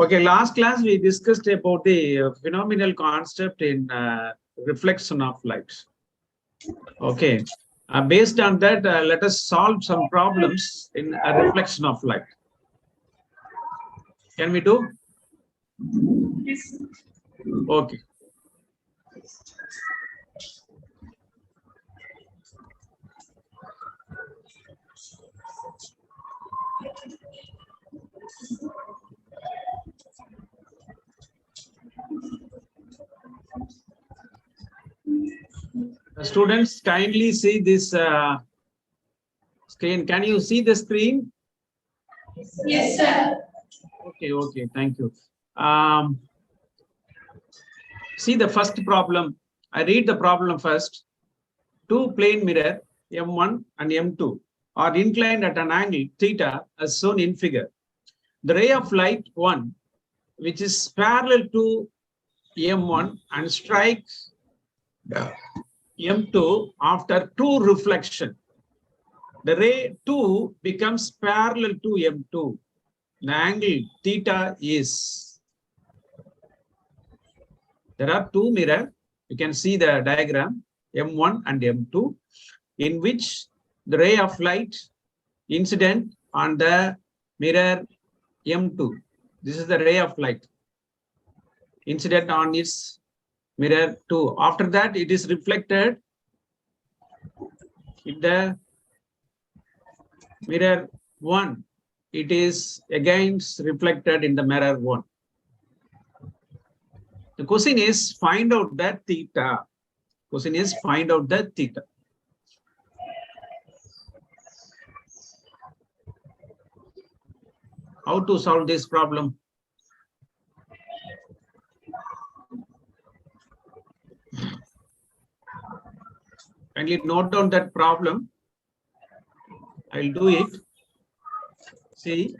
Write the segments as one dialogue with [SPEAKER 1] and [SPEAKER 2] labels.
[SPEAKER 1] Okay, last class we discussed about the phenomenal concept in reflection of light. Okay, based on that, let us solve some problems in a reflection of light. Can we do?
[SPEAKER 2] Yes.
[SPEAKER 1] Okay. Students, kindly see this screen. Can you see the screen?
[SPEAKER 2] Yes, sir.
[SPEAKER 1] Okay, thank you. See the first problem. I read the problem first. Two plane mirror M1 and M2 are inclined at an angle theta as shown in figure. The ray of light 1, which is parallel to M1 and strikes M2 after two reflection. The ray 2 becomes parallel to M2. The angle theta is. There are two mirrors. You can see the diagram M1 and M2, in which the ray of light incident on the mirror M2. This is the ray of light incident on its mirror 2. After that, it is reflected in the mirror 1. It is again reflected in the mirror 1. The question is find out the theta. Question is find out the theta. How to solve this problem? Kindly note down that problem. I'll do it. See,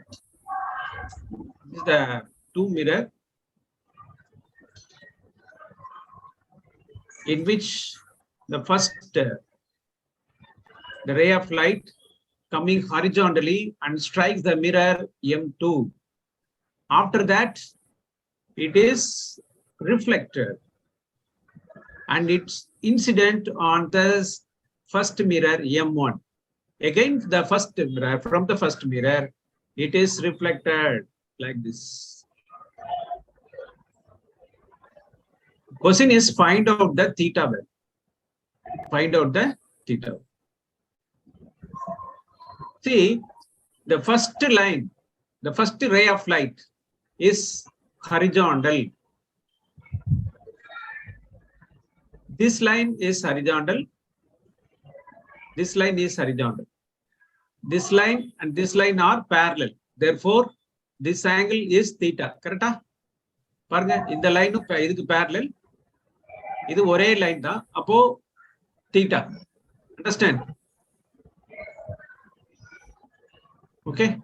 [SPEAKER 1] this is the two mirror in which the first, the ray of light coming horizontally and strikes the mirror M2. After that, it is reflected and it's incident on the first mirror M1. Again, the first mirror, from the first mirror, it is reflected like this. Question is find out the theta value. Find out the theta. See, the first line, the first ray of light is horizontal. This line is horizontal. This line is horizontal. This line and this line are parallel. Therefore, this angle is theta. Correct? Paranga, in the line of parallel. This is one line. Apo theta. Understand? Okay.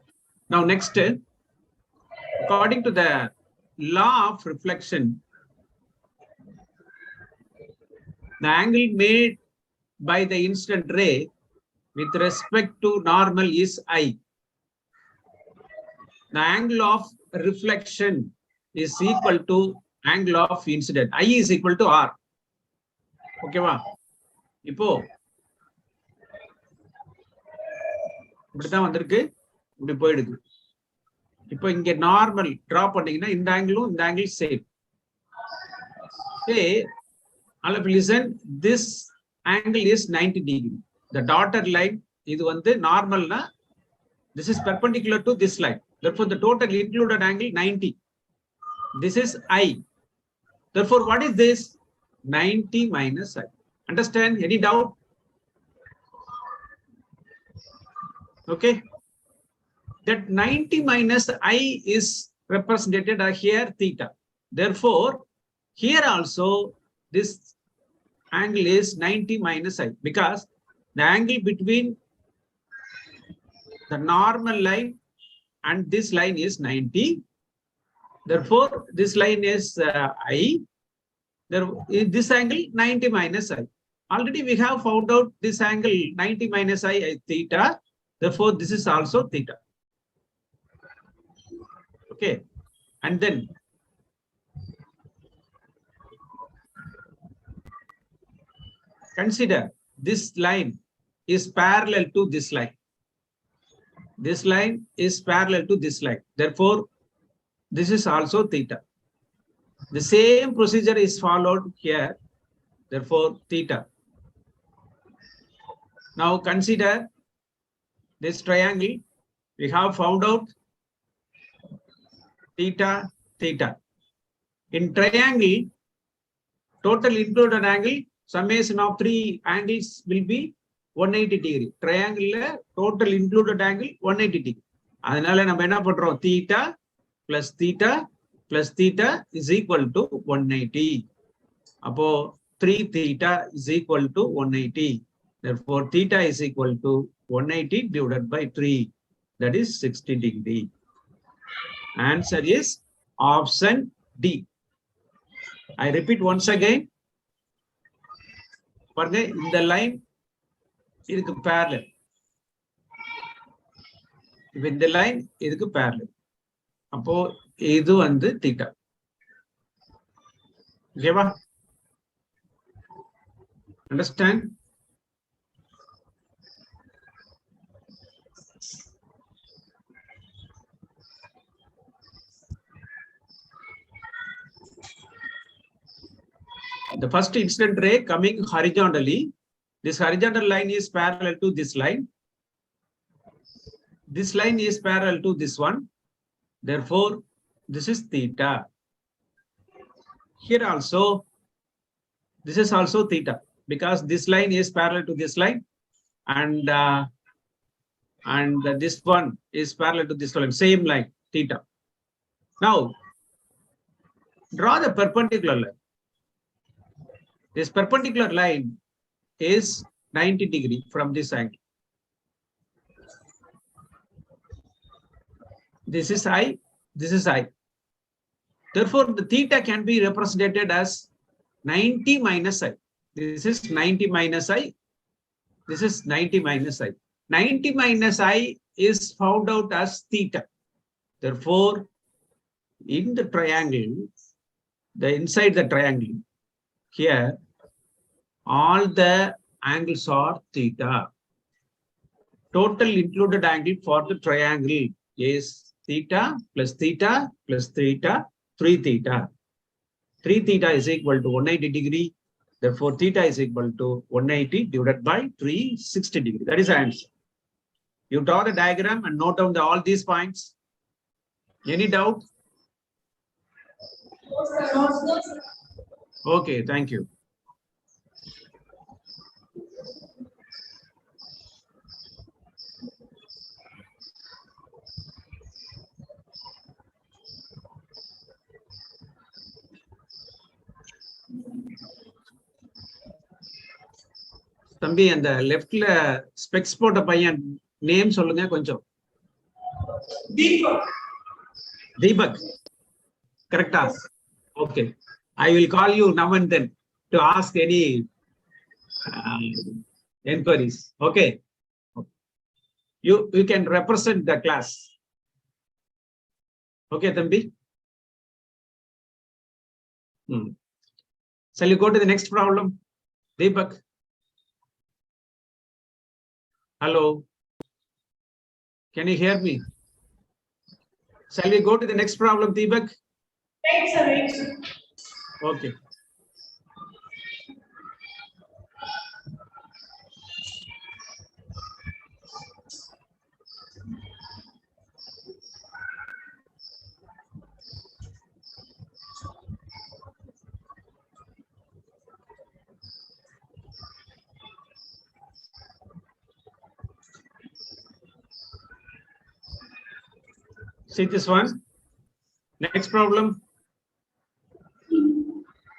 [SPEAKER 1] Now next, according to the law of reflection, the angle made by the incident ray with respect to normal is I. The angle of reflection is equal to angle of incident. I is equal to R. Okay, va? Ipo. இப்படிதான் வந்திருக்கு இப்படி போயிடுது இப்போ இங்க normal draw பண்ணீங்கன்னா இந்த ஆங்கிளும் இந்த angle same all of listen, this angle is 90 degree. The dotted line இது வந்து நார்மல்னா this is perpendicular to this line. Therefore the total included angle 90. This is I. Therefore what is this? 90 minus I. Understand? Any doubt? Okay. That 90 minus I is represented here theta. Therefore here also this angle is 90 minus I, because the angle between the normal line and this line is 90. Therefore this line is I. This angle 90 minus I. Already we have found out this angle 90 minus I is theta. Therefore this is also theta. Okay. And then consider this line is parallel to this line. This line is parallel to this line. Therefore, this is also theta. The same procedure is followed here. Therefore, theta. Now consider this triangle. We have found out theta, theta. In triangle, total included angle, summation of three angles will be 180 degree. Triangle total included angle 180 degree. அதனால நம்ம என்ன பண்றோம்? Theta plus theta plus theta is equal to 180. அப்போ 3 theta is equal to 180. Therefore, theta is equal to 180 divided by 3. That is 60 degree. Answer is option D. I repeat once again. பாருங்க, இந்த line இதுக்கு parallel. இந்த line இதுக்கு parallel. அப்போ இது வந்து theta. ஓகேவா? Understand? The first incident ray coming horizontally. This horizontal line is parallel to this line. This line is parallel to this one. Therefore, this is theta. Here also, this is also theta because this line is parallel to this line, and this one is parallel to this line. Same line, theta. Now, draw the perpendicular line. This perpendicular line is 90 degree from this angle. This is I, this is I. Therefore, the theta can be represented as 90 minus I. This is 90 minus I. This is 90 minus I. 90 minus I is found out as theta. Therefore, in the triangle, inside the triangle, here, all the angles are theta. Total included angle for the triangle is theta plus theta plus theta, 3 theta. 3 theta is equal to 180 degree. Therefore, theta is equal to 180 divided by 360 degree. That is the answer. You draw the diagram and note down all these points. Any doubt? Okay, thank you. தம்பி, அந்த லெஃப்ட்ல specs போட்ட பையன் name சொல்லுங்க கொஞ்சம். தீபக். கரெக்டா? Okay. I will call you now and then to ask any enquiries. Okay. You can represent the class. Okay, Thambi. Shall you go to the next problem? Deepak. Hello. Can you hear me? Shall we go to the next problem, Deepak?
[SPEAKER 2] Thanks, sir.
[SPEAKER 1] Okay. See this one. Next problem.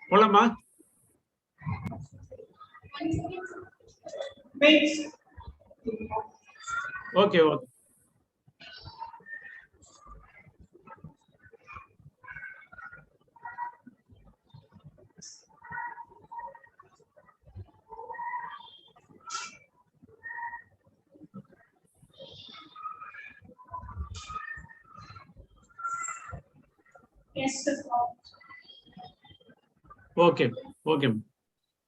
[SPEAKER 1] Polama.
[SPEAKER 2] Wait.
[SPEAKER 1] Okay, okay.
[SPEAKER 2] Yes, sir.
[SPEAKER 1] Okay. Okay.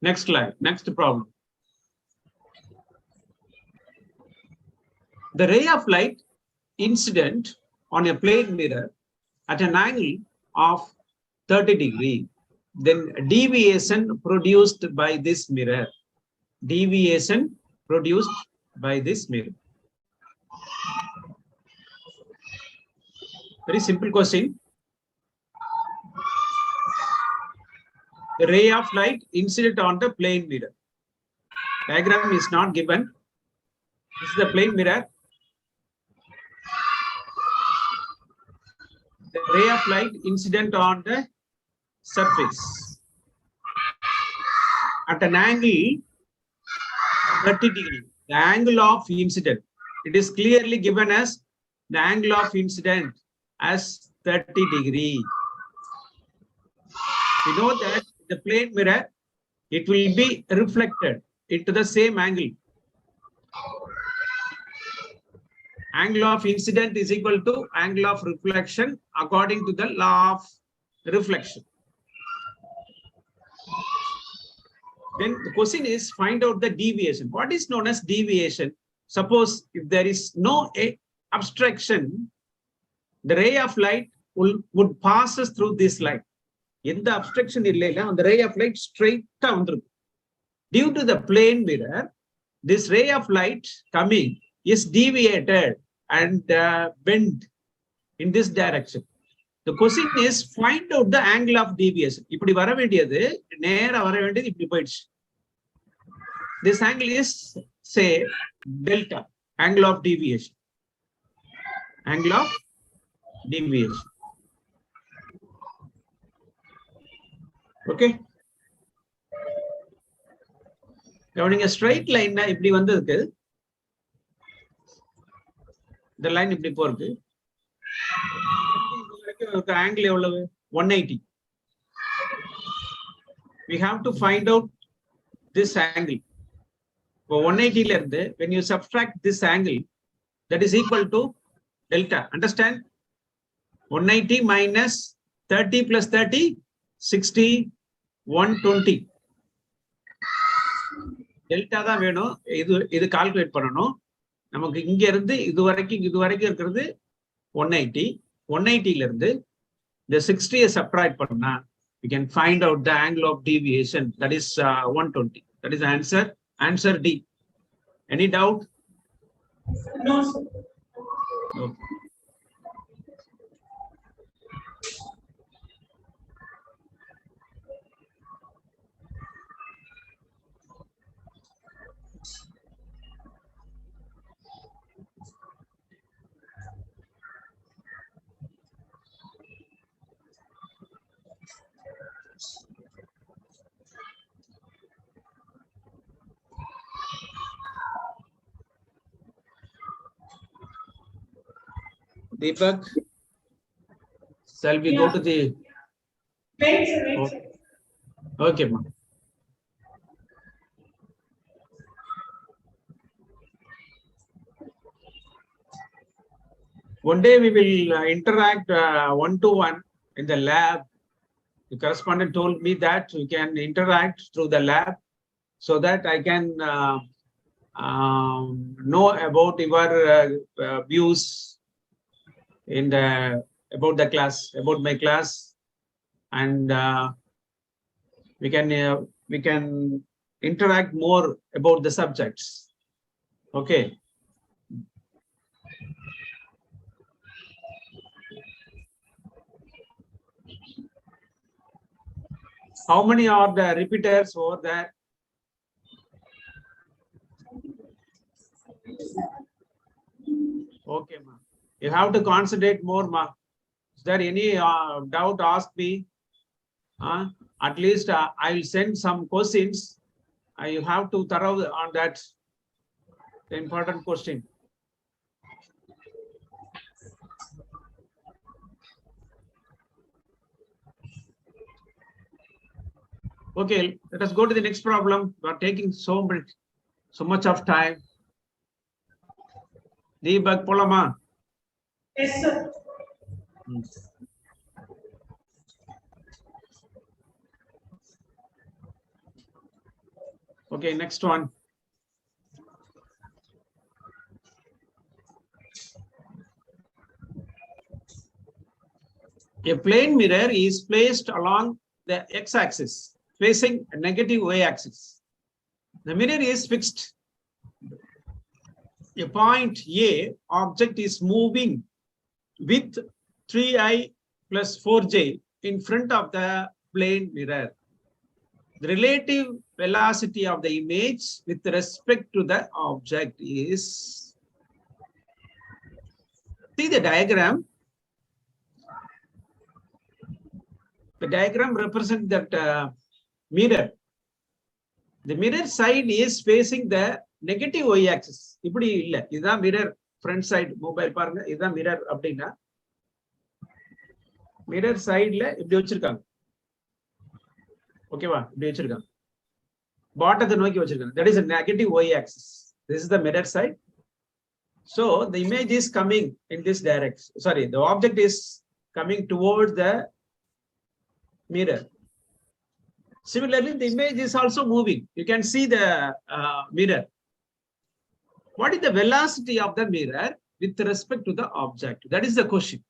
[SPEAKER 1] Next slide. Next problem. The ray of light incident on a plane mirror at an angle of 30 degree, then deviation produced by this mirror. Deviation produced by this mirror. Very simple question. The ray of light incident on the plane mirror. Diagram is not given. This is the plane mirror. The ray of light incident on the surface at an angle 30 degree. The angle of incident. It is clearly given as the angle of incident as 30 degree. We know that the plane mirror, it will be reflected into the same angle. Angle of incident is equal to angle of reflection according to the law of reflection. Then the question is find out the deviation. What is known as deviation? Suppose if there is no obstruction, the ray of light would passes through this light. In the obstruction, the ray of light straight down through. Due to the plane mirror, this ray of light coming is deviated and bent in this direction. The question is find out the angle of deviation. This angle is, say, delta, angle of deviation. Angle of deviation. Okay. Having a straight line, the line is the angle 180. We have to find out this angle. For 180, when you subtract this angle, that is equal to delta. Understand? 180 minus 30 plus 30, 60, 120. Delta da வேணும் இது calculate பண்ணனும் நமக்கு இங்க இருந்து இது வரைக்கும் இருக்குது 180 180 ல இருந்து the 60 subtract பண்ணா we can find out the angle of deviation, that is 120. That is the answer D. Any doubt?
[SPEAKER 2] No, sir.
[SPEAKER 1] Okay. Deepak, shall we go to the...
[SPEAKER 2] Wait, sir, wait, sir.
[SPEAKER 1] Okay, ma'am. One day we will interact one-to-one in the lab. The correspondent told me that we can interact through the lab so that I can know about your views in about the class, about my class, and we can interact more about the subjects. Okay. How many are the repeaters over there? Okay, ma'am. You have to concentrate more, ma'am. Is there any doubt? Ask me. At least I will send some questions. You have to thorough on that. The important question. Okay, let us go to the next problem. We are taking so much of time. Deepak, Polama.
[SPEAKER 2] Yes, sir.
[SPEAKER 1] Okay, next one. A plane mirror is placed along the x-axis, facing a negative y-axis. The mirror is fixed. A point A, object is moving with 3i plus 4j in front of the plane mirror. The relative velocity of the image with respect to the object is, see the diagram. The diagram represents that mirror. The mirror side is facing the negative y-axis. இப்படி இல்ல, இதுதான் mirror front side. Mobile பாருங்க, இதுதான் mirror அப்படின்னா mirror sideல இப்படி வச்சிருக்காங்க. ஓகேவா? இப்படி வச்சிருக்காங்க. பாட்டத்தை நோக்கி வச்சிருக்காங்க. That is a negative y-axis. This is the mirror side. So the image is coming in this direction. Sorry, the object is coming towards the mirror. Similarly, the image is also moving. You can see the mirror. What is the velocity of the mirror with respect to the object? That is the question.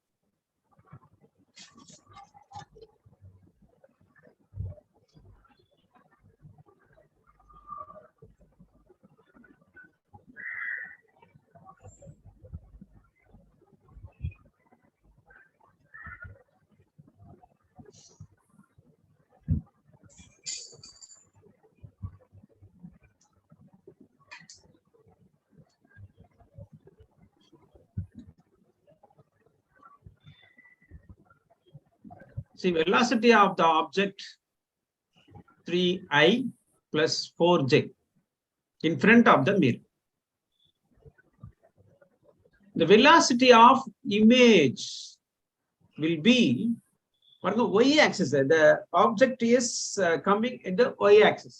[SPEAKER 1] See, velocity of the object 3i plus 4j in front of the mirror. The velocity of image will be on the y-axis. The object is coming in the y-axis.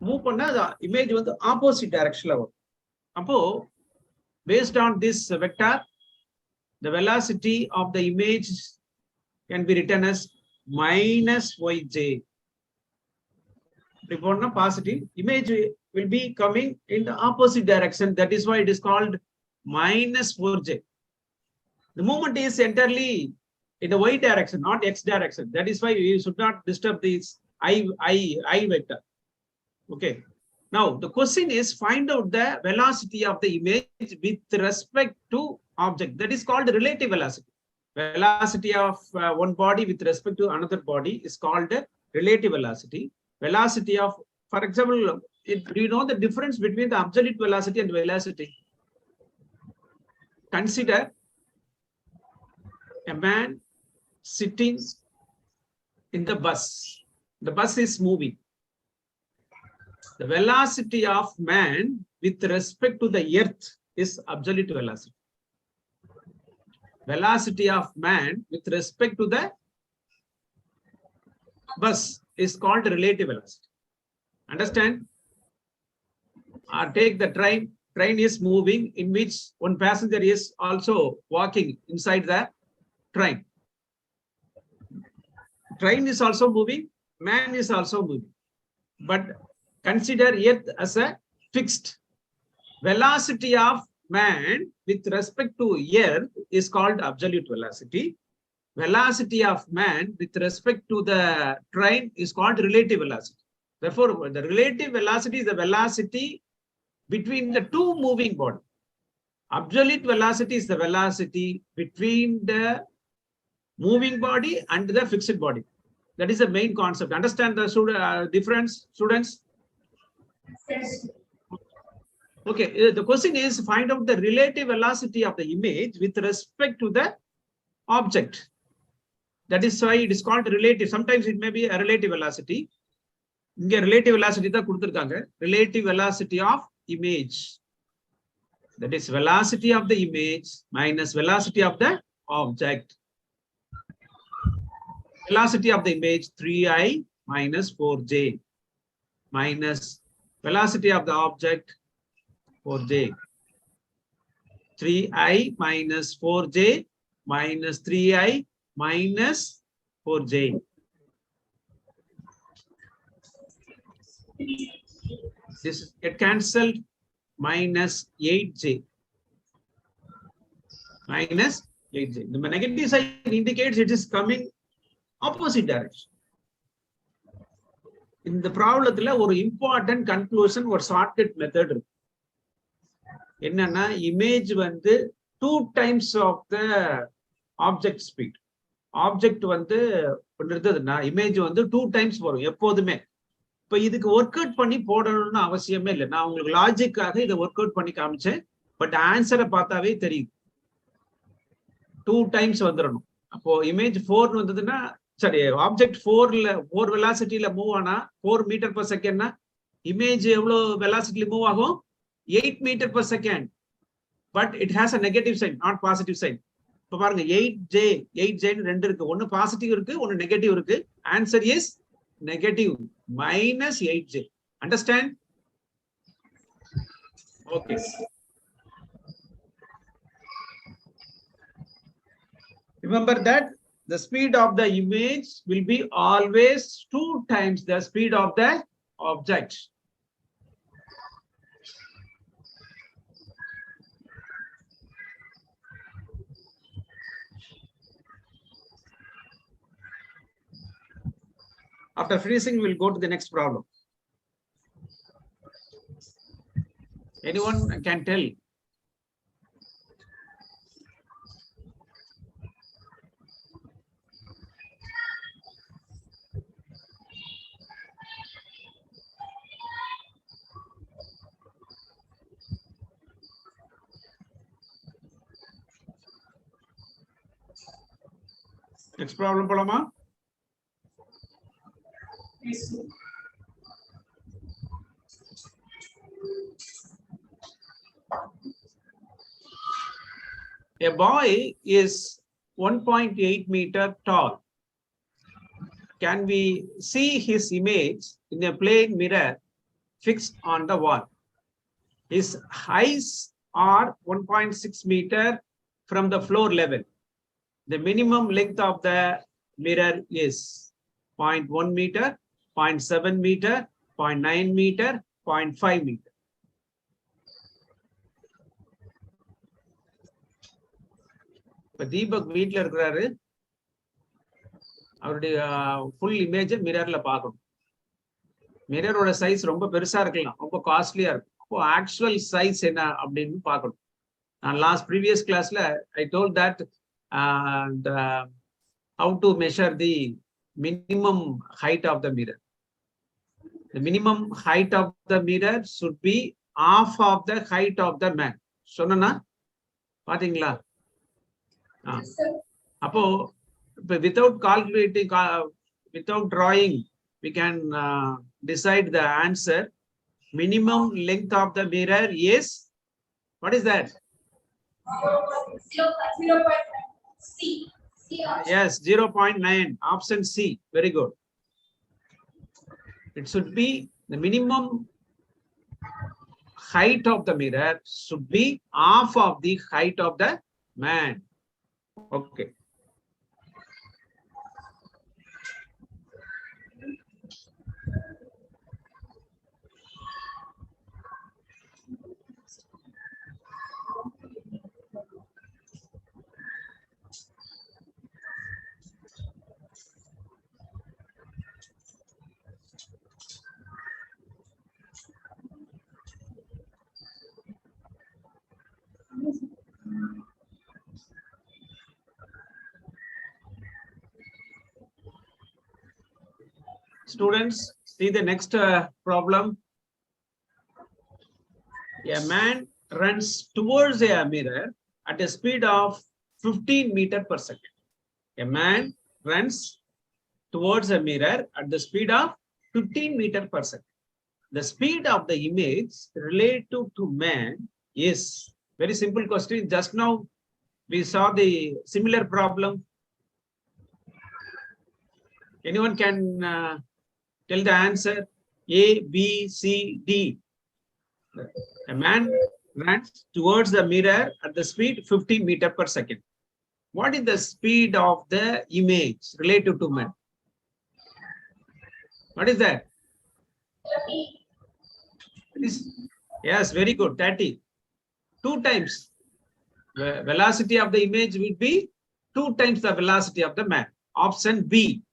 [SPEAKER 1] Move on the image with the opposite direction. Based on this vector, the velocity of the image can be written as minus yj. Report positive, image will be coming in the opposite direction. That is why it is called minus 4j. The movement is entirely in the y direction, not x direction. That is why we should not disturb this I vector. Okay. Now the question is, find out the velocity of the image with respect to object. That is called relative velocity. Velocity of one body with respect to another body is called relative velocity. Velocity of, for example, do you know the difference between the absolute velocity and velocity? Consider a man sitting in the bus. The bus is moving. The velocity of man with respect to the earth is absolute velocity. Velocity of man with respect to the bus is called relative velocity. Understand? Or take the train. Train is moving, in which one passenger is also walking inside the train. Train is also moving, man is also moving. But consider earth as a fixed. Velocity of man with respect to earth is called absolute velocity. Velocity of man with respect to the train is called relative velocity. Therefore, the relative velocity is the velocity between the two moving bodies. Absolute velocity is the velocity between the moving body and the fixed body. That is the main concept. Understand the difference, students?
[SPEAKER 2] Yes.
[SPEAKER 1] Okay, the question is, find out the relative velocity of the image with respect to the object. That is why it is called relative. Sometimes it may be a relative velocity. Relative velocity da kuduthirukanga. Relative velocity of image. That is velocity of the image minus velocity of the object. Velocity of the image 3i minus 4j minus velocity of the object 4j. 3i minus 4j minus 3i minus 4j. This get cancelled. Minus 8j. Minus 8j. The negative sign indicates it is coming opposite direction. In the problem, ஒரு important conclusion ஒரு shortcut method இருக்கு. என்னன்னா image வந்து 2 times of the object speed. Object வந்து இருந்ததுன்னா image வந்து 2 times வரும் எப்போதுமே. இப்ப இதுக்கு ஒர்க் அவுட் பண்ணி போடணும்னு அவசியமே இல்லை. நான் உங்களுக்கு லாஜிக்காக இதை ஒர்க் அவுட் பண்ணி காமிச்சேன். பட் ஆன்சரை பார்த்தாவே தெரியுது. 2 times வந்துடணும். அப்போ இமேஜ் 4 வந்ததுன்னா சரி, ஆப்ஜெக்ட் 4 வெலாசிட்டியில மூவ் ஆனா 4 மீட்டர் per செகண்ட்னா இமேஜ் எவ்வளவு வெலாசிட்டியில மூவ் ஆகும்? 8 meter per second. But it has a negative sign, not positive sign. இப்ப பாருங்க 8j ரெண்டு இருக்கு. ஒன்னு பாசிட்டிவ் இருக்கு, ஒன்னு நெகட்டிவ் இருக்கு. Answer is negative, minus 8j. Understand? Okay. Remember that the speed of the image will be always 2 times the speed of the object. After finishing, we'll go to the next problem. Anyone can tell? Next problem, Palama. A boy is 1.8 meter tall. Can we see his image in a plane mirror fixed on the wall? His eyes are 1.6 meter from the floor level. The minimum length of the mirror is 0.1 meter, 0.7 meter, 0.9 meter, 0.5 meter. இப்ப தீபக் வீட்ல இருக்கிறாரு. அவருடைய full image மிரர்ல பார்க்கணும். மிரரோட size ரொம்ப பெருசா இருக்கலாம், ரொம்ப காஸ்ட்லியா இருக்கும். அப்போ ஆக்சுவல் சைஸ் என்ன அப்படின்னு பார்க்கணும். நான் ப்ரீவியஸ் கிளாஸ்ல I told that how to measure the minimum height of the mirror. The minimum height of the mirror should be half of the height of the man. சொன்னா பாத்தீங்களா? அப்போ without calculating, without drawing, we can decide the answer. Minimum length of the mirror is, what is that?
[SPEAKER 2] 0.9.
[SPEAKER 1] Yes, 0.9. Option C. Very good. It should be the minimum height of the mirror should be half of the height of the man. Okay. Students, see the next problem. A man runs towards a mirror at a speed of 15 meters per second. A man runs towards a mirror at the speed of 15 meters per second. The speed of the image relative to man is, very simple question. Just now we saw the similar problem. Anyone can tell the answer? A, B, C, D. A man runs towards the mirror at the speed 15 meters per second. What is the speed of the image relative to man? What is that? Yes, very good. 30. 2 times. The velocity of the image will be 2 times the velocity of the man. Option B.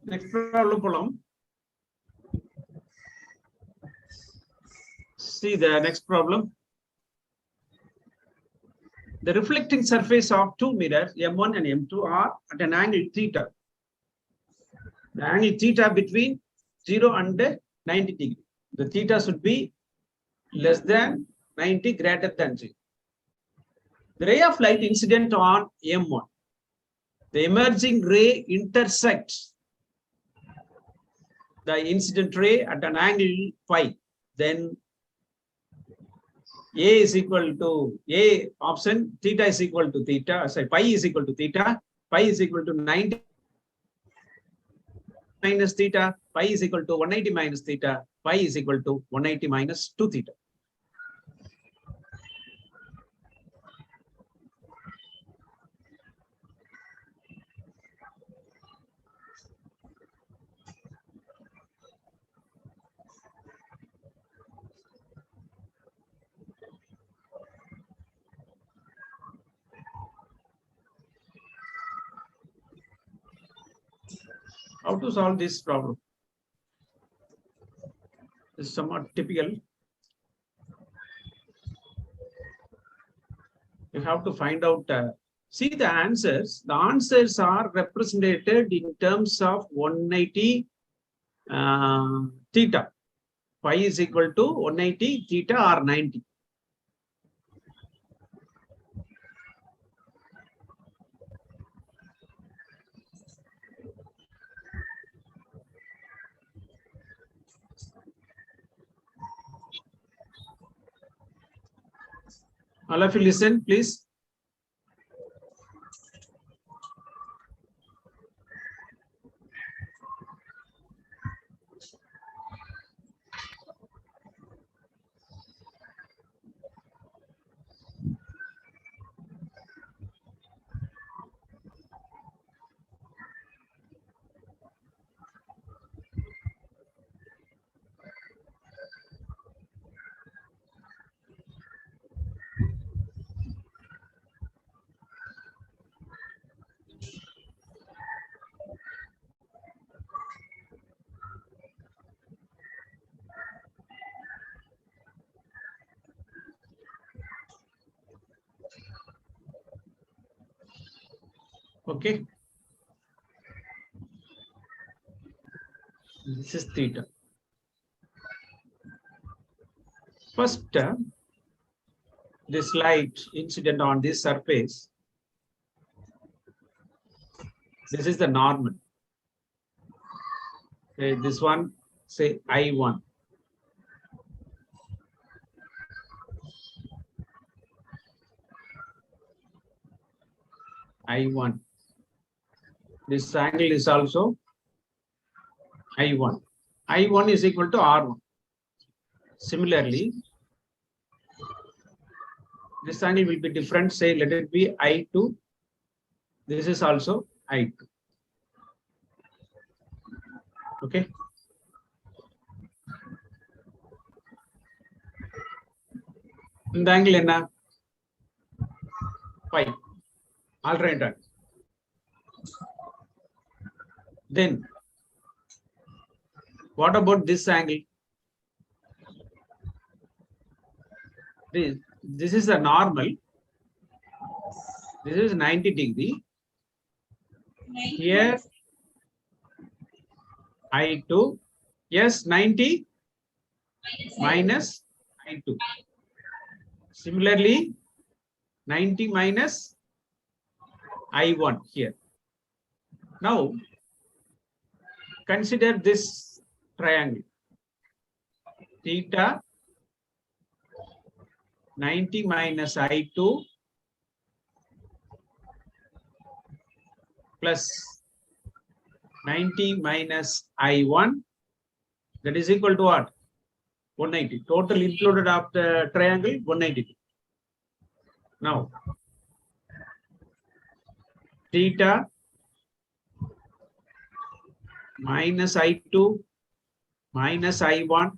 [SPEAKER 1] Next problem. See the next problem. The reflecting surface of 2 mirrors M1 and M2 are at an angle theta. The angle theta between 0 and 90 degree. The theta should be less than 90, greater than 0. The ray of light incident on M1. The emerging ray intersects the incident ray at an angle phi. Then A is equal to A option, theta is equal to theta, sorry, pi is equal to theta, pi is equal to 90 minus theta, pi is equal to 180 minus theta, pi is equal to 180 minus 2 theta. How to solve this problem? This is somewhat typical. You have to find out, see the answers. The answers are represented in terms of 180 theta. Phi is equal to 180 theta or 90. All of you listen, please. Okay. This is theta. First, this light incident on this surface. This is the normal. This one, say I1. I1. This angle is also I1. I1 is equal to R1. Similarly, this angle will be different. Say, let it be I2. This is also I2. Okay. இந்த angle என்ன? Phi. Alternate angle. Then what about this angle? This is the normal. This is 90 degree. Here I2. Yes, 90 minus I2. Similarly, 90 minus I1 here. Now, consider this triangle. Theta 90 minus I2 plus 90 minus I1, that is equal to what? 180. Total included of the triangle 180. Now, theta minus I2 minus I1,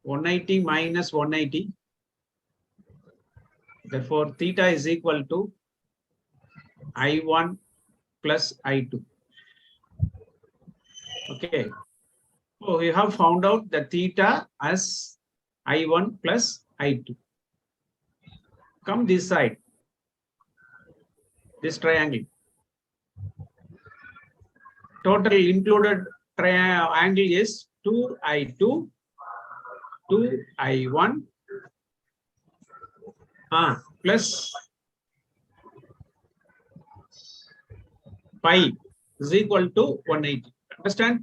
[SPEAKER 1] 180 minus 180. Therefore, theta is equal to I1 plus I2. Okay. So we have found out the theta as I1 plus I2. Come this side, this triangle. Total included angle is 2I2, 2I1 plus pi is equal to 180. Understand?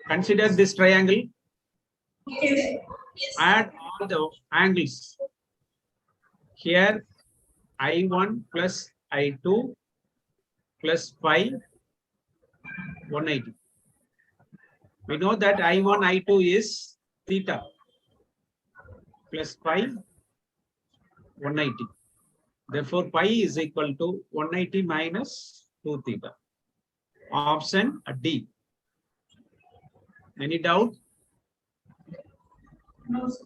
[SPEAKER 1] Consider this triangle.
[SPEAKER 2] Yes.
[SPEAKER 1] Add all the angles. Here I1 plus I2 plus pi 180. We know that I1, I2 is theta plus pi 180. Therefore, pi is equal to 180 minus 2 theta. Option D. Any doubt?
[SPEAKER 2] No, sir.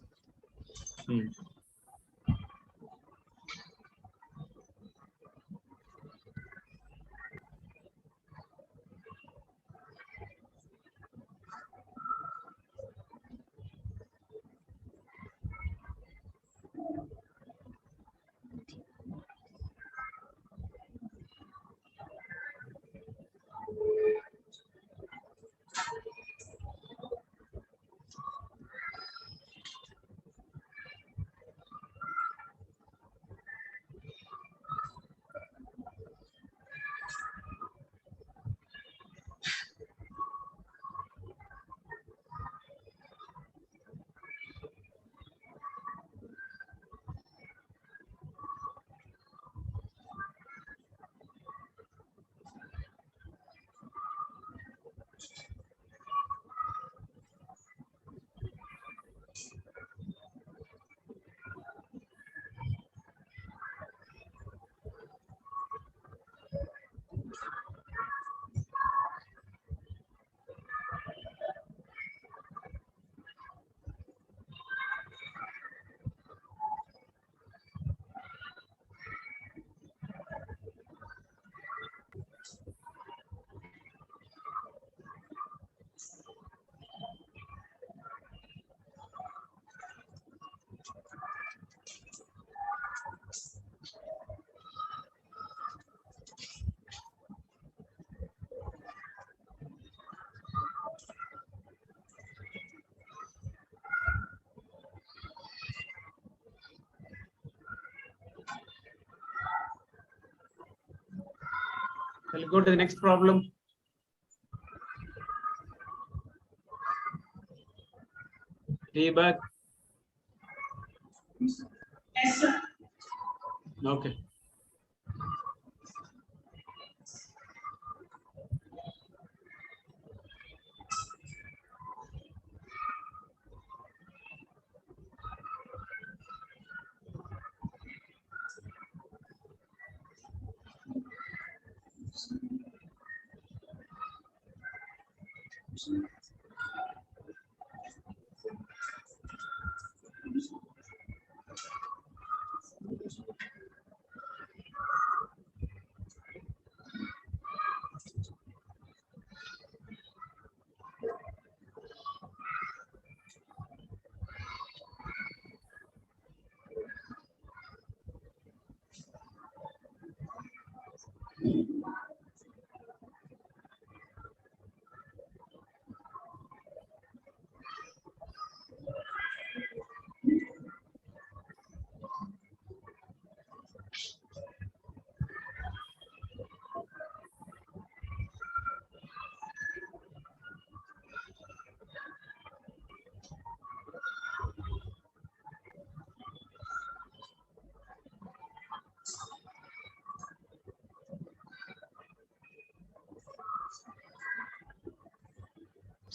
[SPEAKER 1] We'll go to the next problem. Debug.
[SPEAKER 2] Yes, sir.
[SPEAKER 1] Okay.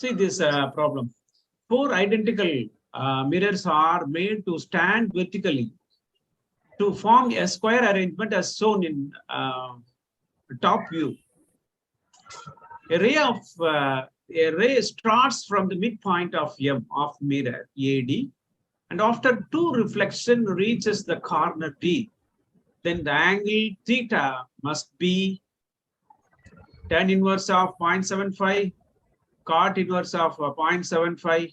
[SPEAKER 1] See this problem. 4 identical mirrors are made to stand vertically to form a square arrangement as shown in top view. A ray starts from the midpoint of M of mirror AD, and after 2 reflection reaches the corner D. Then the angle theta must be tan inverse of 0.75, cot inverse of 0.75,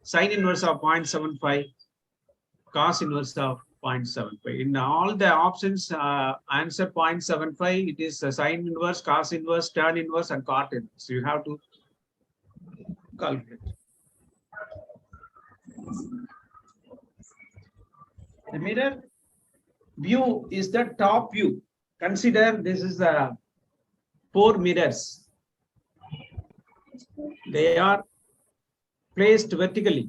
[SPEAKER 1] sin inverse of 0.75, cos inverse of 0.75. In all the options, answer 0.75. It is sin inverse, cos inverse, tan inverse, and cot inverse. You have to calculate. The mirror view is the top view. Consider this is the 4 mirrors. They are placed vertically.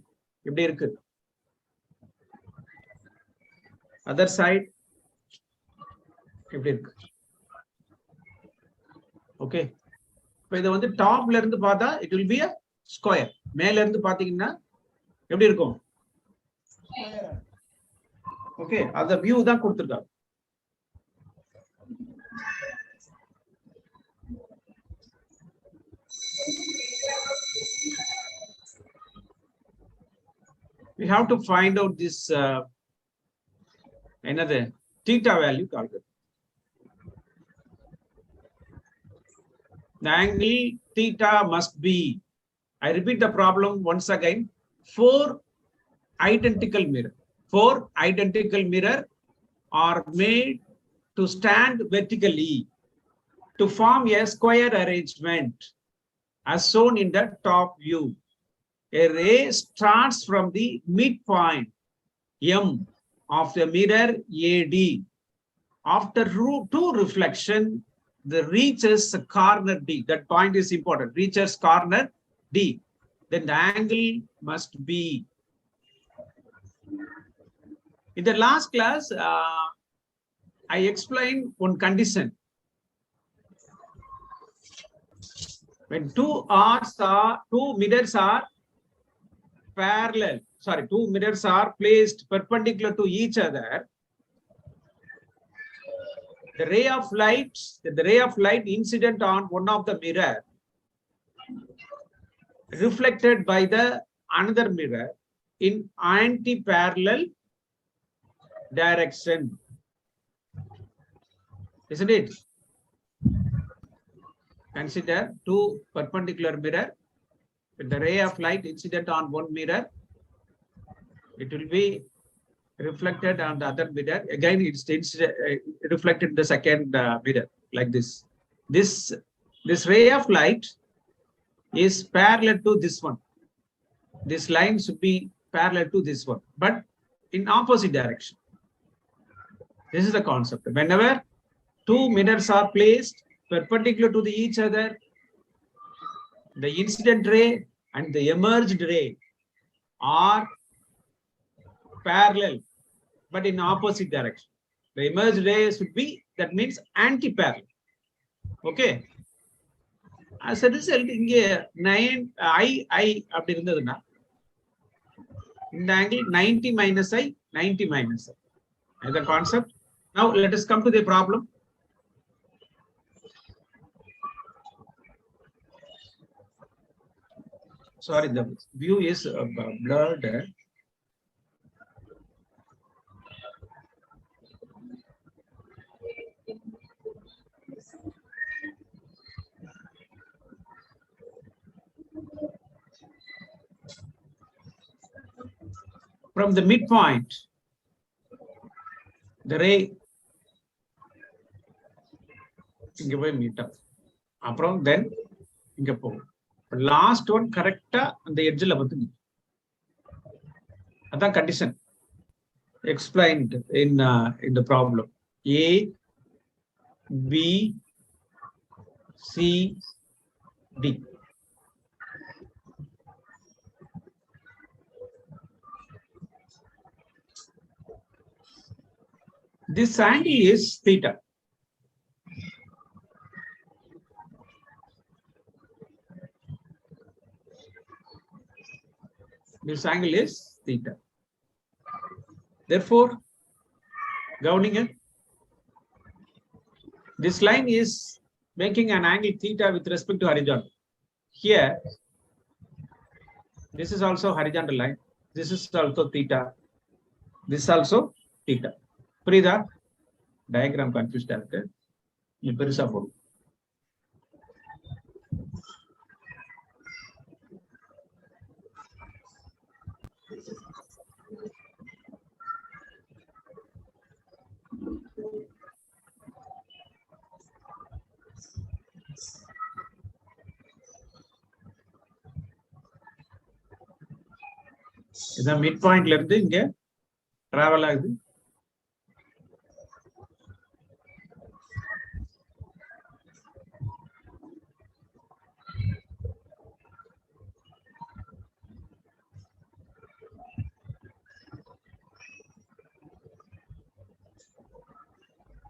[SPEAKER 1] Other side. Okay. If the top it will be a square. Okay, other view தான் கொடுத்திருக்காங்க. We have to find out this another theta value calculate. The angle theta must be, I repeat the problem once again, 4 identical mirror. 4 identical mirror are made to stand vertically to form a square arrangement as shown in the top view. A ray starts from the midpoint M of the mirror AD. After 2 reflection, the reaches corner D. That point is important. Reaches corner D. Then the angle must be. In the last class, I explained one condition. When 2 mirrors are parallel, sorry, 2 mirrors are placed perpendicular to each other, the ray of light incident on one of the mirror reflected by the another mirror in anti-parallel direction, isn't it? Consider 2 perpendicular mirror. With the ray of light incident on one mirror, it will be reflected on the other mirror. Again, it's reflected in the second mirror, like this. This ray of light is parallel to this one. This line should be parallel to this one, but in opposite direction. This is the concept. Whenever 2 mirrors are placed perpendicular to each other, the incident ray and the emerged ray are parallel, but in opposite direction. The emerged ray should be, that means anti-parallel. Okay. As a result, in 9 I அப்படி இருந்ததுன்னா இந்த angle 90 minus I, 90 minus I. That's the concept. Now let us come to the problem. Sorry, the view is blurred. From the midpoint, the ray இங்க போய் meet ஆகும். அப்புறம் then இங்க போகும். Last one கரெக்டா அந்த எட்ஜ்ல வந்து அதான் condition explained in the problem. A, B, C, D. This angle is theta. This angle is theta. Therefore, governing it, this line is making an angle theta with respect to horizontal. Here, this is also horizontal line. This is also theta. This is also theta. Prida, diagram confused. The midpoint left inge travel agudhu.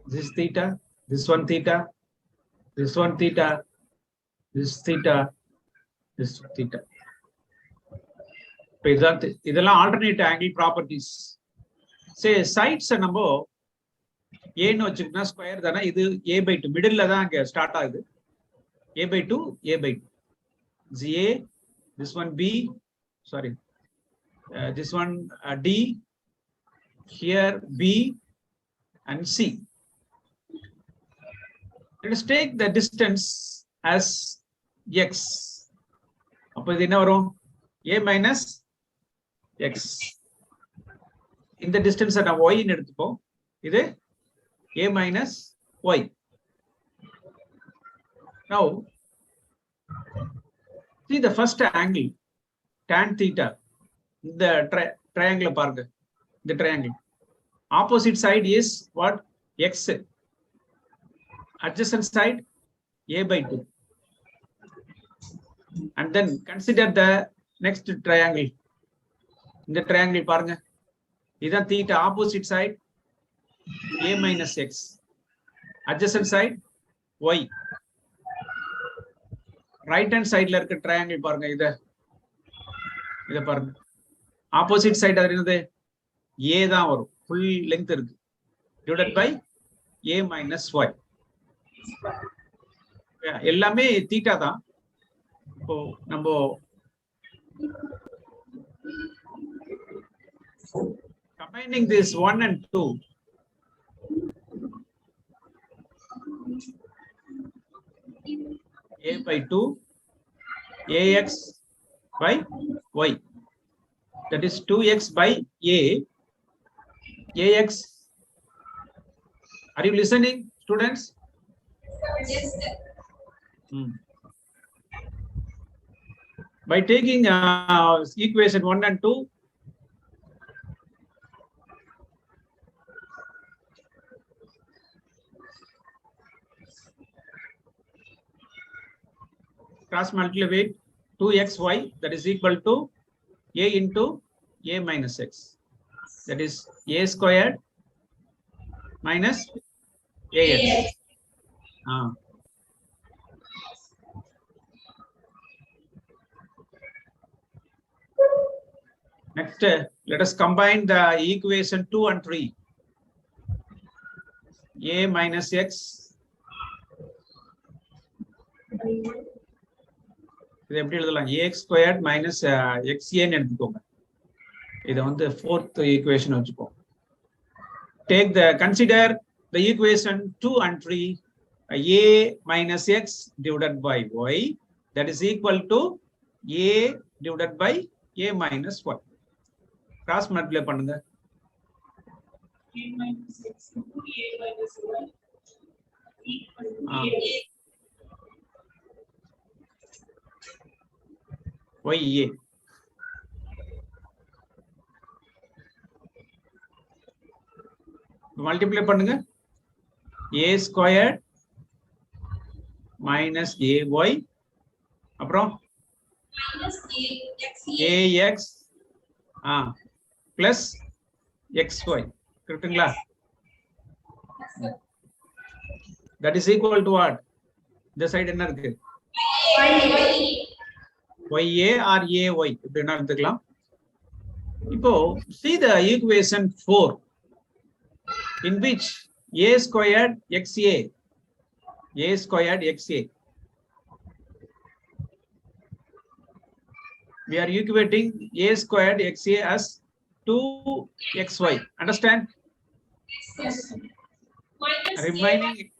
[SPEAKER 1] This theta, this one theta, this one theta, this theta, this theta. இதெல்லாம் alternate angle properties. Say sides நம்ம a ன்னு வச்சுக்கிட்டா square தானே, இது a/2 மிடில்ல தான் அங்க start ஆகுது. a/2 a/2. This a, this one b, sorry, this one d, here b and c. Let us take the distance as x. அப்ப இது என்ன வரும்? a minus x. இந்த distance நான் y ன்னு எடுத்துப்போம். இது a minus y. Now, see the first angle, tan theta. இந்த triangle பாருங்க. இந்த triangle. Opposite side is what? X. Adjacent side a/2. And then consider the next triangle. In the triangle பாருங்க, இதான் theta. Opposite side a minus x. Adjacent side y. Right hand side ல இருக்க triangle பாருங்க, இத பாருங்க. Opposite side அது என்னது? a தான் வரும். Full length இருக்கு. Divided by a minus y. எல்லாமே theta தான். இப்போ நம்ம combining this 1 and 2, a/2 ax by y, that is 2x by a, ax. Are you listening, students?
[SPEAKER 2] Yes, sir.
[SPEAKER 1] By taking equation 1 and 2, cross multiply 2xy, that is equal to a into a minus x, that is a squared minus ax. Next, let us combine the equation 2 and 3. A minus x. இது எப்படி எழுதலாம்? ax squared minus xa ன்னு எடுத்துக்கோங்க. இதை வந்து fourth equation வச்சுப்போம். Consider the equation 2 and 3. A minus x divided by y, that is equal to a divided by a minus y. Cross multiply பண்ணுங்க.
[SPEAKER 2] A minus x into a minus y equal to a.
[SPEAKER 1] ya. Multiply பண்ணுங்க. a squared minus ay அப்புறம்
[SPEAKER 2] Minus
[SPEAKER 1] ax plus xy. கரெக்ட்டுங்களா? That is equal to what? இந்த side என்ன இருக்கு? ya or ay இப்படி என்ன எடுத்துக்கலாம்? Now, see the equation 4, in which a squared xa, a squared xa. We are equating a squared xa as 2xy. Understand?
[SPEAKER 2] Yes. Minus
[SPEAKER 1] Remaining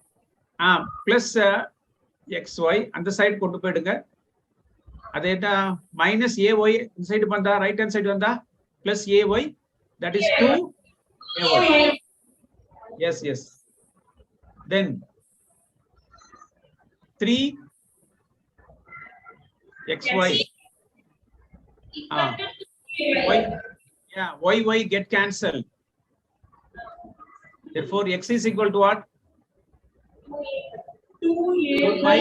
[SPEAKER 1] plus xy and the side கொண்டு போயிடுங்க. அதே minus ay inside வந்தா right hand side வந்தா plus ay, that is 2ay. Yes, yes. Then 3xy. Y get cancelled. Therefore, x is equal to what? 2 by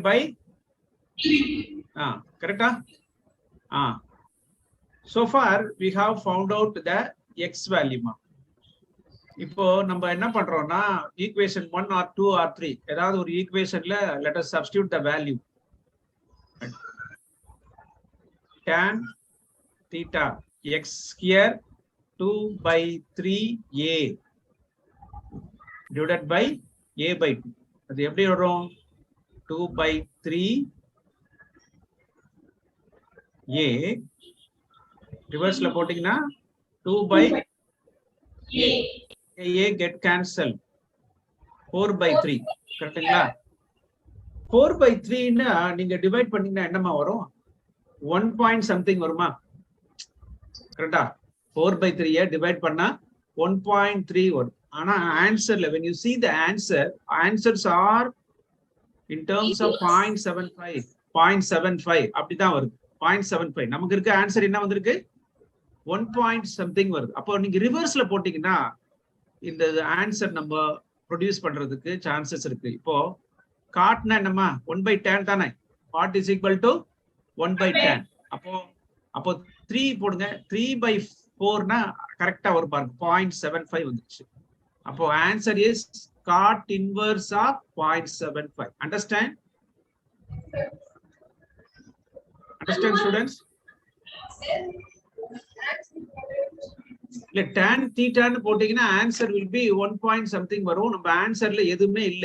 [SPEAKER 1] 3. Correct? So far, we have found out the x value. இப்போ நம்ம என்ன பண்றோம்னா equation 1 or 2 or 3 ஏதாவது ஒரு equationல let us substitute the value. Tan theta x here 2 by 3a divided by a by 2. அது எப்படி வரும்? 2 by 3a reverseல போட்டீங்கன்னா 2 by a get cancelled. 4 by 3. கரெக்ட்டுங்களா? 4 by 3 னா நீங்க டிவைட் பண்ணீங்கன்னா என்னமா வரும்? 1 point something வருமா? கரெக்ட்டா? 4 by 3 டிவைட் பண்ணா 1.3 வரும். ஆனா ஆன்சர்ல when you see the answers are in terms of 0.75 அப்படிதான் வருது. 0.75. நமக்கு இருக்க ஆன்சர் என்ன வந்திருக்கு? 1 point something வருது. அப்போ நீங்க ரிவர்ஸ்ல போட்டீங்கன்னா இந்த ஆன்சர் நம்ம ப்ரொடியூஸ் பண்றதுக்கு சான்சஸ் இருக்கு. இப்போ காட்னா என்னமா 1/tan தானே. Cot is equal to 1/tan. அப்போ 3 போடுங்க. 3/4 னா கரெக்டா வரும் பாருங்க. 0.75 வந்துச்சு. அப்போ answer is cot inverse of 0.75. Understand? Understand, students? Tan theta னு போட்டீங்கன்னா answer will be 1 point something வரும். நம்ம ஆன்சர்ல எதுவுமே இல்ல,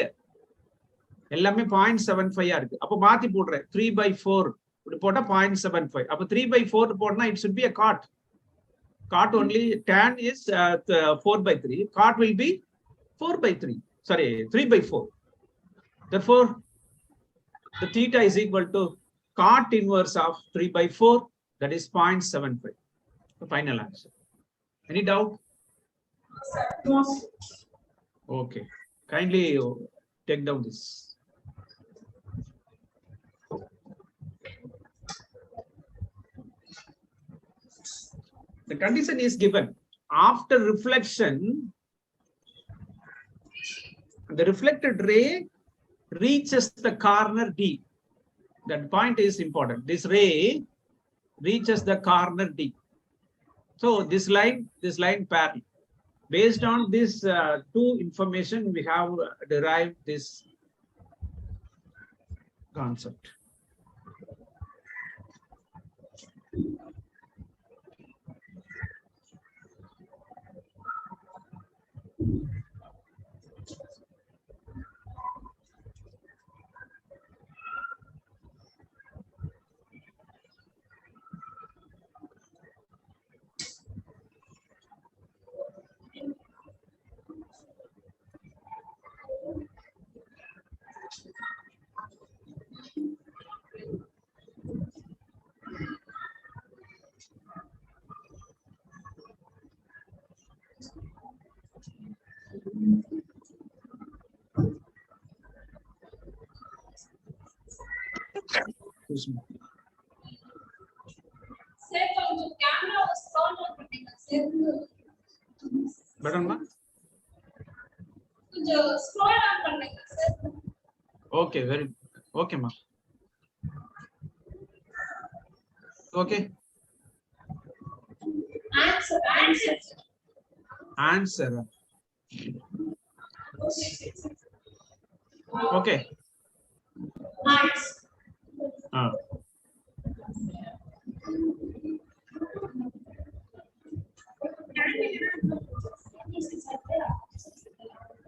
[SPEAKER 1] எல்லாமே 0.75 இருக்கு. அப்ப மாத்தி போடுறேன். 3/4 இப்படி போட்டா 0.75. அப்ப 3/4 போட்டா it should be a cot. Cot only. Tan is 4/3. Cot will be 4/3. Sorry, 3/4. Therefore, the theta is equal to cot inverse of 3/4. That is 0.75. The final answer. Any doubt?
[SPEAKER 2] No.
[SPEAKER 1] Okay. Kindly take down this. The condition is given. After reflection, the reflected ray reaches the corner D. That point is important. This ray reaches the corner D. So this line parallel. Based on this two information, we have derived this concept. Button ma? Okay, very good. Okay, ma. Okay. Answer. Okay.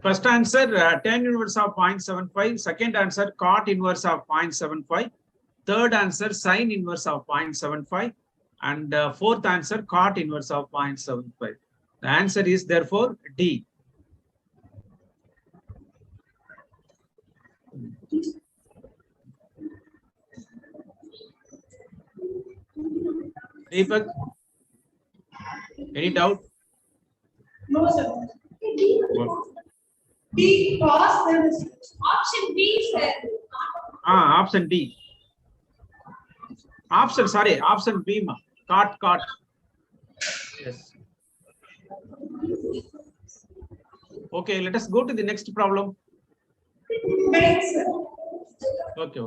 [SPEAKER 1] First answer, tan inverse of 0.75. Second answer, cot inverse of 0.75. Third answer, sine inverse of 0.75. And fourth answer, cot inverse of 0.75. The answer is therefore D. Deepak, any doubt?
[SPEAKER 2] No, sir. D cos option B, sir.
[SPEAKER 1] Option D. Option B, ma. Cot. Yes. Okay, let us go to the next problem.
[SPEAKER 2] Correct, sir.
[SPEAKER 1] Okay.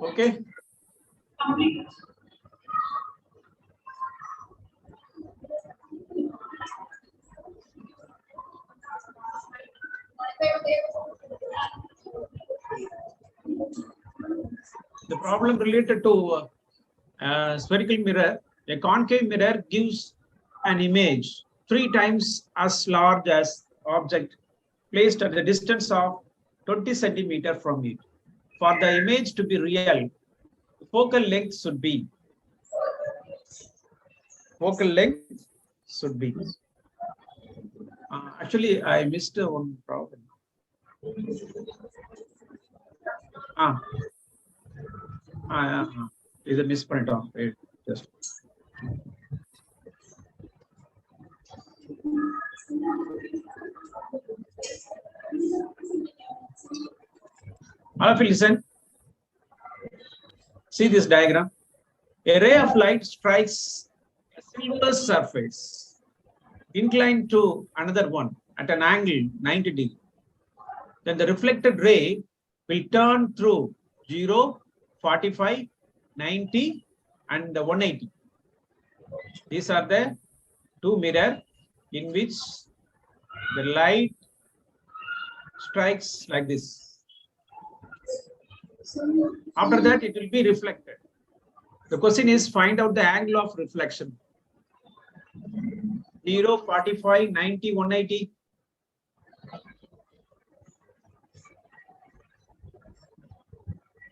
[SPEAKER 1] Okay.
[SPEAKER 2] Complete.
[SPEAKER 1] The problem related to spherical mirror, a concave mirror gives an image 3 times as large as object placed at the distance of 20 centimeter from it. For the image to be real, the focal length should be. Actually, I missed one problem. Is a misprint on it. Just. All of you listen. See this diagram. A ray of light strikes a silver surface inclined to another one at an angle 90 degrees. Then the reflected ray will turn through 0, 45, 90, and 180. These are the two mirrors in which the light strikes like this. After that, it will be reflected. The question is find out the angle of reflection. 0, 45, 90, 180.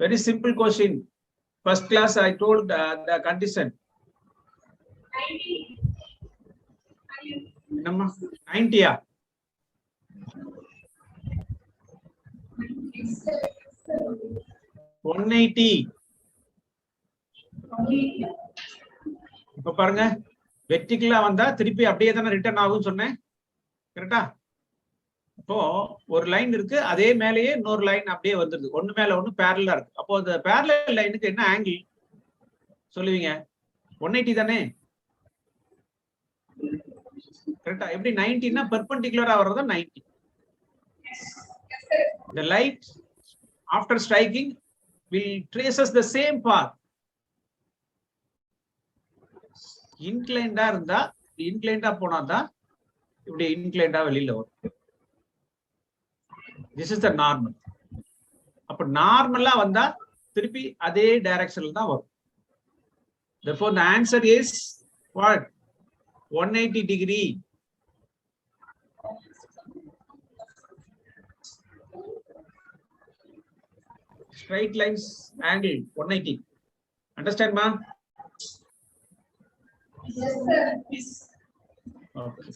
[SPEAKER 1] Very simple question. First class, I told the condition. 90. Yeah. 180. இப்ப பாருங்க வெர்டிகலா வந்தா திருப்பி அப்படியே தானே return ஆகும் சொன்னேன் கரெக்டா? அப்போ ஒரு லைன் இருக்கு, அதே மேலேயே இன்னொரு லைன் அப்படியே வந்துருது, ஒண்ணு மேல ஒண்ணு பேரலா இருக்கு. அப்போ அந்த பேரலல் லைனுக்கு என்ன ஆங்கிள் சொல்லுவீங்க? 180 தானே கரெக்டா? எப்படி 90னா பெர்பெண்டிகுலரா வர்றதா 90. The light after striking will traces the same path. இன்க்ளைண்டா இருந்தா இன்க்ளைண்டா போனாதான் இப்படி இன்க்ளைண்டா வெளியில வரும். This is the normal. அப்ப நார்மலா வந்தா திருப்பி அதே டைரக்ஷன்ல தான் வரும். Therefore the answer is what? 180 degree. Straight lines angle 180. Understand, ma?
[SPEAKER 2] Yes, sir. Yes.
[SPEAKER 1] Okay.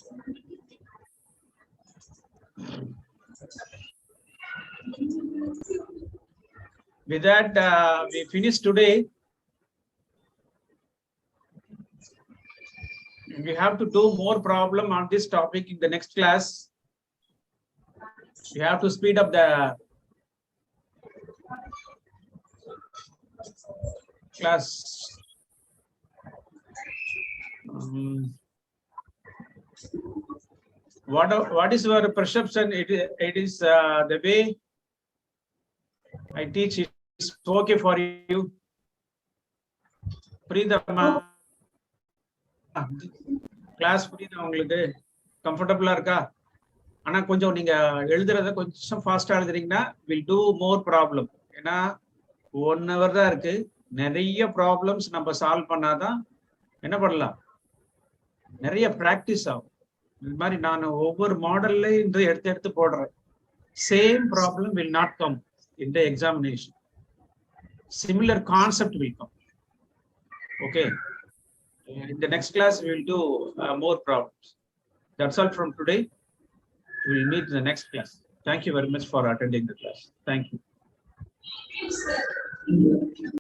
[SPEAKER 1] With that, we finish today. We have to do more problem on this topic in the next class. We have to speed up the class. What is your perception? It is the way I teach is okay for you. புரியுதா? Class புரியுதா உங்களுக்கு? கம்ஃபர்டபுளா இருக்கா? ஆனா கொஞ்சம் நீங்க எழுதுறத கொஞ்சம் ஃபாஸ்டா எழுதுறீங்கன்னா வில் டூ மோர் ப்ராப்ளம். ஏன்னா 1 hour தான் இருக்கு, நிறைய ப்ராப்ளம்ஸ் நம்ம சால்வ் பண்ணாதான் என்ன பண்ணலாம், நிறைய பிராக்டிஸ் ஆகும். இந்த மாதிரி நான் ஒவ்வொரு மாடல்ல இந்த எடுத்து போடுறேன். Same problem will not come in the examination. Similar concept will come. Okay. In the next class, we will do more problems. That's all from today. We will meet in the next class. Thank you very much for attending the class. Thank you.